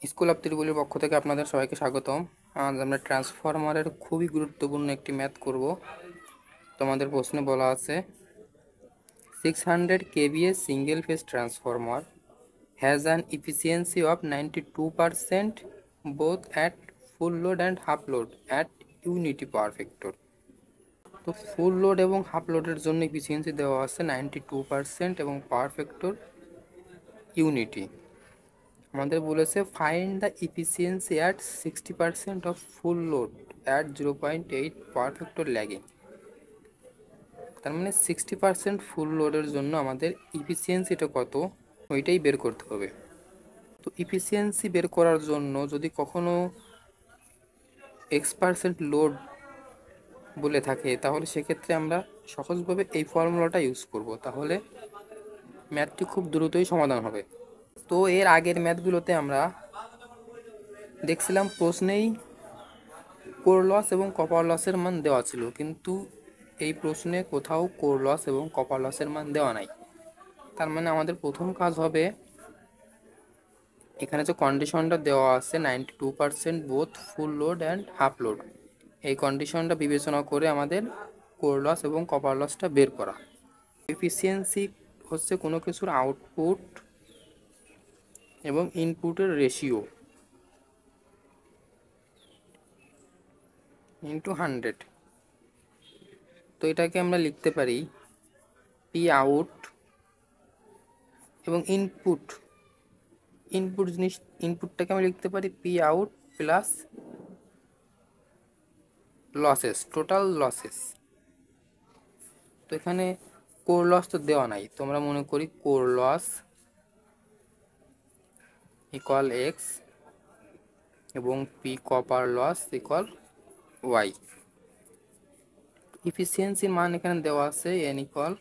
School of ত্রিপুলির পক্ষ থেকে আপনাদের সবাইকে স্বাগতম। আজ আমরা ট্রান্সফরমারের খুবই গুরুত্বপূর্ণ একটি ম্যাথ করব। তোমাদের প্রশ্নে বলা আছে 600 kVA single phase transformer has an efficiency of 92% both at full load and half load at unity power factor। তো ফুল লোড এবং হাফ লোডের জন্য এফিসিয়েন্সি দেওয়া আছে 92% এবং পাওয়ার ফ্যাক্টর ইউনিটি। আমাদের বলেছে find the efficiency at 60% of full load at 0.8 power factor lagging. তার মানে 60% ফুল লোডের জন্য আমাদের ইফিসিয়েন্সিটা কত ওইটাই বের করতে হবে। তো ইফিসিয়েন্সি বের করার জন্য যদি কখনো X% লোড বলে থাকে তাহলে সেক্ষেত্রে আমরা সহজভাবে এই ফর্মুলাটা ইউজ করব, তাহলে ম্যাথটি খুব দ্রুতই সমাধান হবে। তো এর আগের ম্যাথগুলোতে আমরা দেখছিলাম প্রশ্নেই কোর লস এবং কপার লসের মান দেওয়া ছিল, কিন্তু এই প্রশ্নে কোথাও কোর লস এবং কপার লসের মান দেওয়া নাই। তার মানে আমাদের প্রথম কাজ হবে, এখানে যে কন্ডিশনটা দেওয়া আছে 92% both full load and half load, এই কন্ডিশনটা বিবেচনা করে আমাদের কোর লস এবং কপার লসটা বের করা। এফিসিয়েন্সি হচ্ছে কোনো কিছুর আউটপুট এবং ইনপুটের রেশিও ইন্টু 100। তো এটাকে আমরা লিখতে পারি পি আউট এবং ইনপুটটাকে আমি লিখতে পারি P out plus losses, total losses. তো এখানে কোর লস তো দেওয়া নাই, তো আমরা মনে করি কোর লস ইকুয়াল এক্স এবং P copper loss equal Y. ইফিসিয়েন্সির মান এখানে দেওয়া আছে এন ইকুয়াল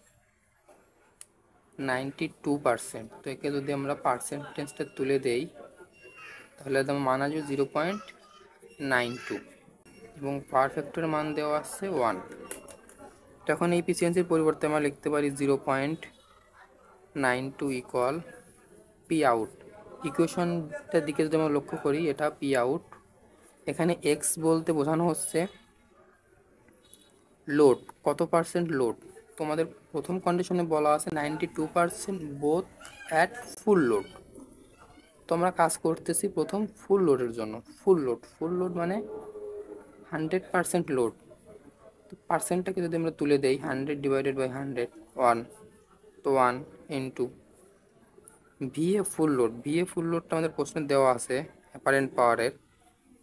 92%। তো একে যদি আমরা পার্সেন্টেজটা তুলে দেই তাহলে একদম মান আসবে 0.92 এবং পাওয়ার ফ্যাক্টরের মান দেওয়া আছে 1। তখন এই এফিসিয়েন্সির পরিবর্তে আমরা লিখতে পারি 0.92 ইকুয়াল পি আউট। ইকুয়েশনটার দিকে যদি আমরা লক্ষ্য করি, এটা পি আউট, এখানে এক্স বলতে বোঝানো হচ্ছে লোড, কত পার্সেন্ট লোড। তোমাদের প্রথম কন্ডিশনে বলা আছে 92% বোথ অ্যাট ফুল লোড। তো আমরা কাজ করতেছি প্রথম ফুল লোডের জন্য। ফুল লোড মানে 100% লোড। তো পার্সেন্টটাকে যদি আমরা তুলে দেই 100 ডিভাইডেড বাই 100 1, তো 1 ইন্টু ভিএ ফুল লোডটা আমাদের প্রশ্নে দেওয়া আছে অ্যাপারেন্ট পাওয়ারের।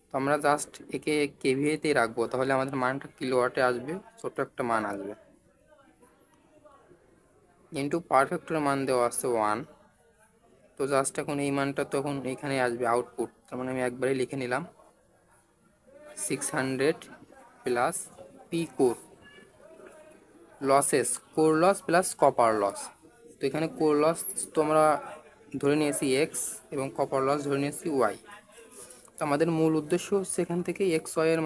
তো আমরা জাস্ট একে কেভিএতেই রাখবো, তাহলে আমাদের মানটা কিলোওয়াটে আসবে, ছোট একটা মান আসবে। ইন্টু পাওয়ার ফ্যাক্টরের মান দেওয়া আছে 1। তো জাস্ট এখন এই মানটা তখন এখানে আসবে আউটপুট, তার মানে আমি একবারেই লিখে নিলাম 600 plus P core losses, core loss plus copper loss. তো এখানে কোর লস তো আমরা ধরে নিয়েছি এক্স এবং কপার লস ধরে নিয়েছি ওয়াই। তো আমাদের মূল উদ্দেশ্য হচ্ছে এখান থেকে এক্স ওয়াইয়ের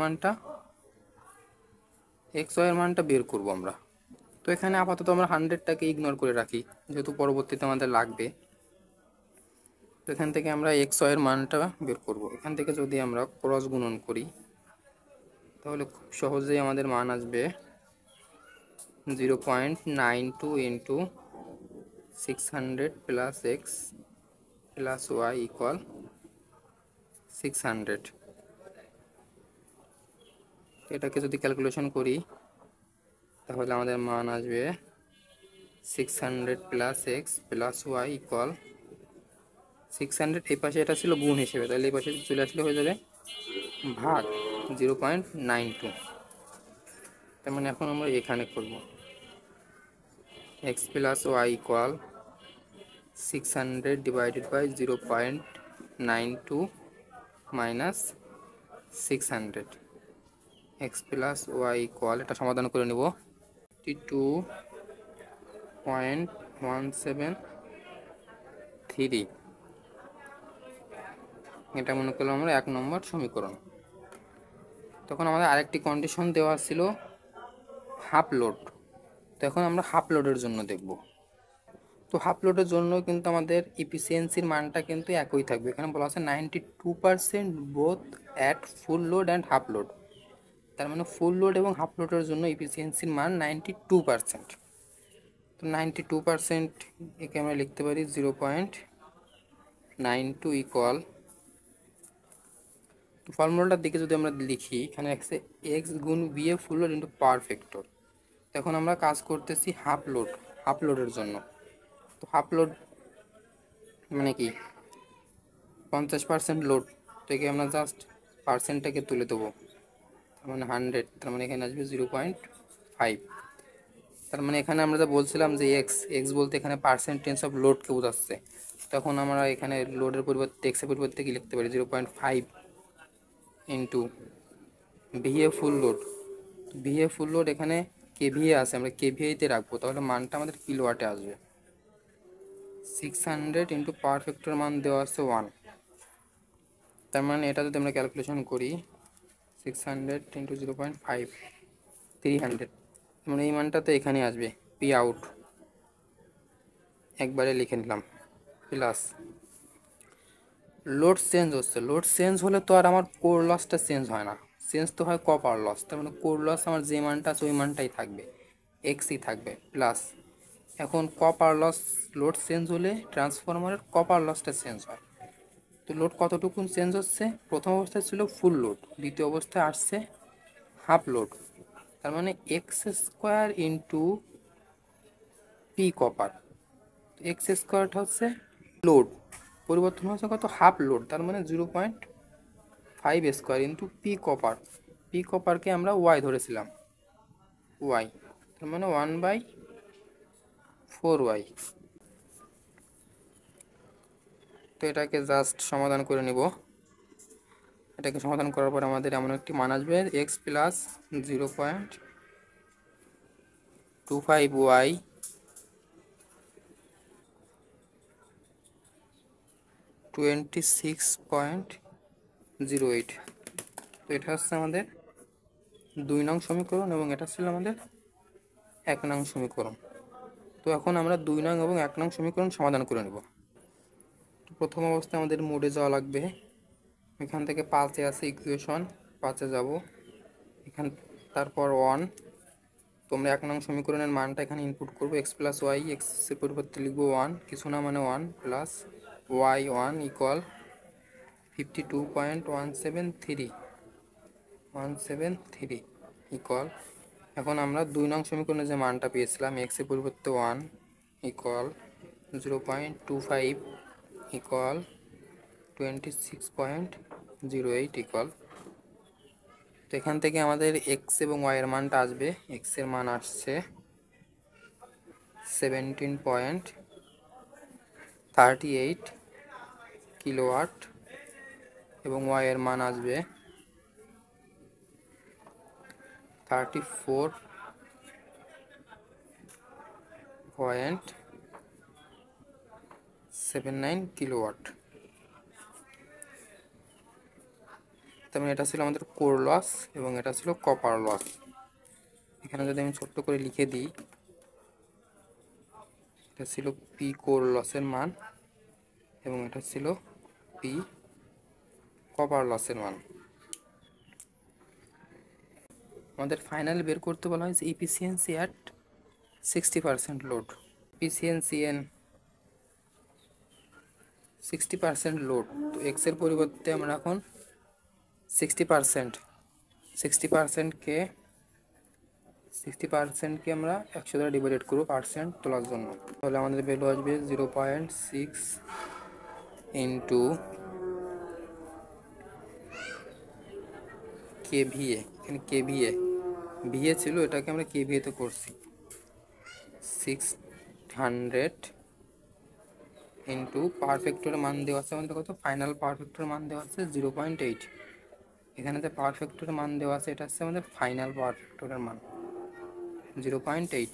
মানটা বের করব আমরা। তো এখানে আপাতত আমরা 100টাকে ইগনোর করে রাখি, যেহেতু পরবর্তীতে আমাদের লাগবে। তো এখান থেকে আমরা এক্স ওয়াইয়ের মানটা বের করব। এখান থেকে যদি আমরা ক্রস গুণন করি তাহলে খুব সহজেই আমাদের মান আসবে 0.92 into 600 plus x plus y equal 600। এটাকে যদি ক্যালকুলেশন করি তাহলে আমাদের মান আসবে 600 plus x plus y equal 600। এই পাশে এটা ছিল গুণ হিসেবে, তাহলে এই পাশে চলে আসলে হয়ে যাবে ভাগ 0.92। তার মানে এখন আমরা এখানে করব x plus y equal 600 divided by 0.92 minus 600। X plus y equal, এটা সমাধান করে নেব 52.173। এটা মনে করলাম আমরা 1 নম্বর সমীকরণ। তখন আমাদের আরেকটি কন্ডিশন দেওয়া ছিল হাফ লোড। তো এখন আমরা হাফ লোডের জন্য দেখব। তো হাফ লোডের জন্য কিন্তু আমাদের ইফিসিয়েন্সির মানটা কিন্তু একই থাকবে। এখানে বলা আছে 92% both at full load and half load. তার মানে ফুল লোড এবং হাফ লোডের জন্য ইফিসিয়েন্সির মান 92%। তো 92% একে আমরা লিখতে পারি 0.92 ইকুয়াল, তো ফর্মুলাটার দিকে যদি আমরা লিখি, এখানে আছে এক্স গুণ V A full load into power factor. এখন আমরা কাজ করতেছি হাফ লোডের জন্য। তো হাফ লোড মানে কি 50% লোড থেকে আমরা জাস্ট পার্সেন্টটাকে তুলে দেবো, তার মানে 100, তার মানে এখানে আসবে 0.5। তার মানে এখানে আমরা যা বলছিলাম যে এক্স এক্স বলতে এখানে পার্সেন্টেজ অফ লোডকে বোঝাচ্ছে। তখন আমরা এখানে লোডের পরিবর্তে এক্সের পরিবর্তে কি লিখতে পারি 0.5 into VA full load. VA full load এখানে কেভিএ আছে, আমরা কেভিএতে রাখবো, তাহলে মানটা আমাদের কিলোওয়াটে আসবে। 600 ইন্টু পাওয়ার ফ্যাক্টর মান দেওয়া আছে 1, তার মানে এটা যদি আমরা ক্যালকুলেশন করি 600 ইন্টু 0.5 300, মানে এই মানটা তো এখানে আসবে। পি আউট একবারে লিখে নিলাম, প্লাস লোড চেঞ্জ হচ্ছে। লোড চেঞ্জ হলে তো আর আমার কোর লসটা চেঞ্জ হয় না, চেঞ্জ তো হয় কপার লস। তার মানে কোর লস আমার যে মানটা আছে ওই মানটাই থাকবে, এক্সই থাকবে। প্লাস এখন কপার লস, লোড চেঞ্জ হলে ট্রান্সফরমারের কপার লসটা চেঞ্জ হয়। তো লোড কতটুকুন চেঞ্জ হচ্ছে, প্রথম অবস্থায় ছিল ফুল লোড, দ্বিতীয় অবস্থায় আসছে হাফ লোড। তার মানে X square into P copper. X স্কোয়ারটা হচ্ছে লোড, পরিবর্তন হচ্ছে কত হাফ লোড, তার মানে 0.5 square into P copper. P কপারকে আমরা ওয়াই ধরেছিলাম, ওয়াই, তার মানে 1/4y। তো এটাকে জাস্ট সমাধান করে নিব। এটাকে সমাধান করার পর আমাদের এমন একটি মান আসবে এক্স প্লাস 0.25y (26.08). তো এটা হচ্ছে আমাদের 2 নং সমীকরণ এবং এটা ছিল আমাদের 1 নং সমীকরণ। তো এখন আমরা 2 নং এবং 1 নং সমীকরণ সমাধান করে নেব। তো প্রথম অবস্থায় আমাদের মোডে যাওয়া লাগবে, এখান থেকে 5-এ আছে ইকুয়েশন, 5-এ যাব, এখান তারপর 1। তোমরা 1 নং সমীকরণের মানটা এখানে ইনপুট করবো, এক্স প্লাস ওয়াই, এক্সের পরিবর্তে লিখবো 1, কিছু না মানে 1 প্লাস ওয়াই 1 ইকুয়াল 52.173 ইকুয়াল। এখন আমরা 2 নং সমীকরণে যে মানটা পেয়েছিলাম এক্সের পরিবর্তে 1 ইকুয়াল 0.25 ইকুয়াল 26.08 ইকুয়াল। তো এখান থেকে আমাদের এক্স এবং ওয়াই এর মানটা আসবে, এক্স এর মান আসছে 17.38 কিলোওয়াট এবং ওয়াই এর মান আসবে 34.79 কিলোওয়াট। তার মানে এটা ছিল আমাদের কোর লস এবং এটা ছিল কপার লস। এখানে যদি আমি ছোট্ট করে লিখে দিই, এটা ছিল পি কোর লসের মান এবং এটা ছিল পি কপার লসের মান। আমাদের ফাইনাল বের করতে বলা হয়েছে efficiency at 60% load. Efficiency N 60% load, তো এক্স এর পরিবর্তে আমরা এখন 60%কে আমরা 100 দ্বারা ডিভাইডেড করবো পার্সেন্ট তোলার জন্য। তাহলে আমাদের ভ্যালু আসবে 0.6 ইন্টু কেভিএ। এখানে কেভিএ ভিএ ছিল, এটাকে আমরা কেভিএতে করছি। 600 ইন্টু পাওয়ার ফ্যাক্টরের মান দেওয়া আছে আমাদের কত, ফাইনাল পাওয়ার ফ্যাক্টরের মান দেওয়া আছে 0.8। এখানে যে পাওয়ার ফ্যাক্টরের মান দেওয়া আছে এটা হচ্ছে আমাদের ফাইনাল পাওয়ার ফ্যাক্টরের মান 0.8,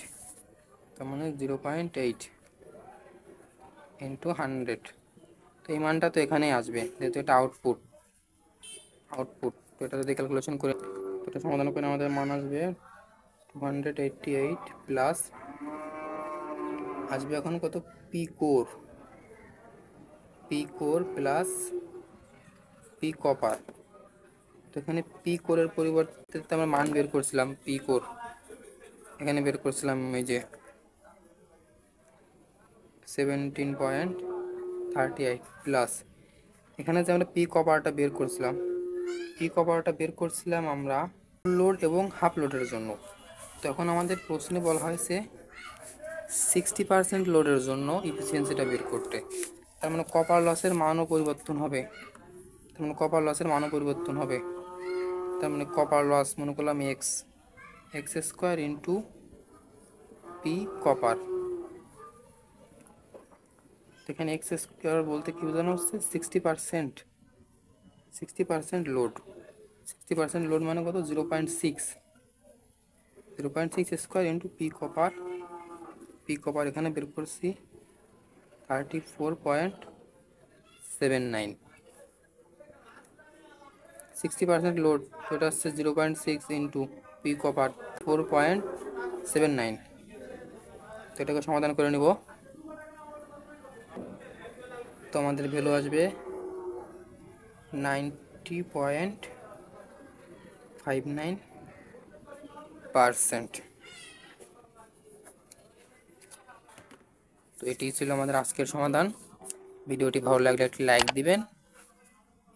তার মানে 0.8 ইন্টু 100। তো এই মানটা তো এখানেই আসবে যেহেতু এটা আউটপুট। তো এটা যদি ক্যালকুলেশন করে, তো এটা সমাধান করে আমাদের মান আসবে 288 প্লাস আসবে এখন কত, P core plus P copper. তো এখানে পি কোরের পরিবর্তে আমরা মান বের করছিলাম, পি কোর এখানে বের করছিলাম এই যে 17.38 প্লাস এখানে যে আমরা পি কপারটা বের করছিলাম আমরা লোড এবং হাফ লোডের জন্য। তখন আমাদের প্রশ্নে বলা হয়েছে 60% লোডের জন্য ইফিসিয়েন্সিটা বের করতে। তার মানে কপার লসের মানও পরিবর্তন হবে, তার মানে কপার লস মনে করলাম x square into P copper. এখানে এক্স স্কোয়ার বলতে কি বোঝানো হচ্ছে, 60% লোড। 60% লোড মানে কত, 0.6 স্কোয়ার ইন্টু পি কপার এখানে বের করছি 34.79। 60% লোড, এটা হচ্ছে 0.6 ইন্টু পি কপার 4.79। তো এটাকে সমাধান করে নিব। তো আমাদের ভ্যালু আসবে 90.59%। তো এটি ছিল আমাদের আজকের সমাধান। ভিডিওটি ভালো লাগলে একটি লাইক দিবেন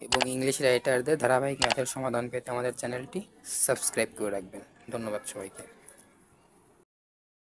এবং ইংলিশ রাইটারদের ধারাবাহিক ম্যাথের সমাধান পেতে আমাদের চ্যানেলটি সাবস্ক্রাইব করে রাখবেন। ধন্যবাদ সবাইকে।